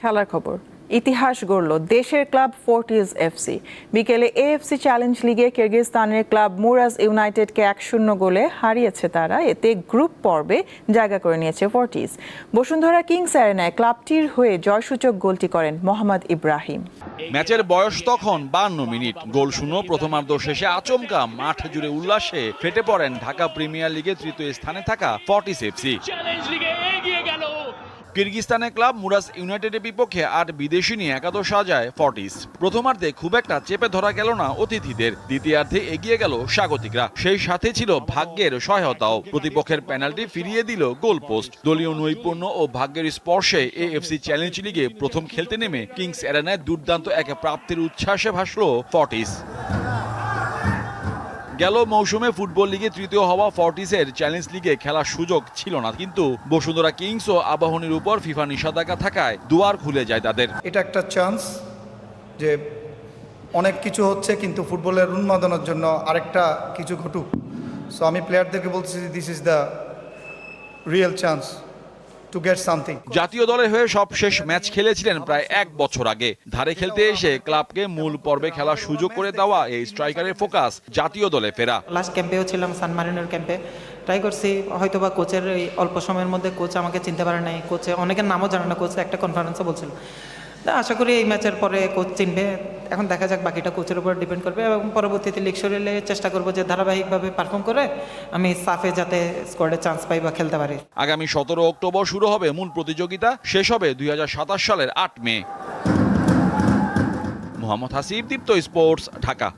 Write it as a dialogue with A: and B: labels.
A: খেলার খবর ইতিহাস গড়ল দেশের ক্লাব ফোর্টিজ এফসি। বিকেলে এএফসি চ্যালেঞ্জ লিগে কিরগিজস্তানের ক্লাব মুরাজ ইউনাইটেডকে 1-0 গোলে হারিয়েছে তারা। এতে গ্রুপ পর্বে জায়গা করে নিয়েছে ফোর্টিজ। বসুন্ধরা কিংস অ্যারেনায় ক্লাবটির হয়ে জয়সূচক গোলটি করেন মোহাম্মদ ইব্রাহিম।
B: ম্যাচের বয়স তখন 52 মিনিট। গোল শূন্য প্রথমার্ধ শেষে আচমকা মাঠ জুড়ে উল্লাসে ফেটে পড়েন ঢাকা প্রিমিয়ার লিগে তৃতীয় স্থানে থাকা ফোর্টিজ এফসি। কিরগিজস্তানের ক্লাব মুরাজ ইউনাইটেডের বিপক্ষে 8 বিদেশি নিয়ে একাদশ সাজায় ফোর্টিজ। প্রথমার্ধে খুব একটা চেপে ধরা গেল না অতিথিদের, দ্বিতীয়ার্ধে এগিয়ে গেল স্বাগতিকরা। সেই সাথে ছিল ভাগ্যের সহায়তাও। প্রতিপক্ষের পেনাল্টি ফিরিয়ে দিল গোল পোস্ট। দলীয় নৈপুণ্য ও ভাগ্যের স্পর্শে এএফসি চ্যালেঞ্জ লিগে প্রথম খেলতে নেমে কিংস অ্যারেনায় দুর্দান্ত এক প্রাপ্তির উচ্ছ্বাসে ভাসল ফোর্টিজ। গেল মৌসুমে ফুটবল লিগে তৃতীয় হওয়া ফোর্টিজের চ্যালেঞ্জ লিগে খেলার সুযোগ ছিল না, কিন্তু বসুন্ধরা কিংস ও আবাহনীর উপর ফিফা নিষেধাজ্ঞা থাকায় দুয়ার খুলে যায় তাদের।
C: এটা একটা চান্স যে অনেক কিছু হচ্ছে, কিন্তু ফুটবলের উন্মাদনার জন্য আরেকটা কিছু ঘটুক। সো আমি প্লেয়ারদেরকে বলছি this is the real chance to get something.
B: জাতীয় দলের হয়ে সবশেষ ম্যাচ খেলেছিলেন প্রায় 1 বছর আগে। ধারে খেলতে এসে ক্লাবকে মূল পর্বে খেলার সুযোগ করে দেওয়া এই স্ট্রাইকারের ফোকাস জাতীয় দলে ফেরা।
D: লাস্ট ক্যাম্পেও ছিলাম, সান মারিনোর ক্যাম্পে ট্রাই করছি। হয়তোবা কোচের এই অল্প সময়ের মধ্যে কোচ আমাকে চিনতে পারে নাই। কোচে অনেকের নামও জানে না, কোচ একটা কনফারেন্সে বলছিল। আশা করি এই ম্যাচের পরে কোচ চিনবে। এখন দেখা যাক, বাকিটা কোচের উপর ডিপেন্ড করবে এবং পরবর্তীতে লিগ শরীরে চেষ্টা করবো যে ধারাবাহিকভাবে পারফর্ম করে আমি সাফে যাতে স্কোয়াডে চান্স পাই বা খেলতে পারি।
B: আগামী 17 অক্টোবর শুরু হবে মূল প্রতিযোগিতা, শেষ হবে 2027 সালের 8 মে। মোহাম্মদ হাসিব, দীপ্ত স্পোর্টস, ঢাকা।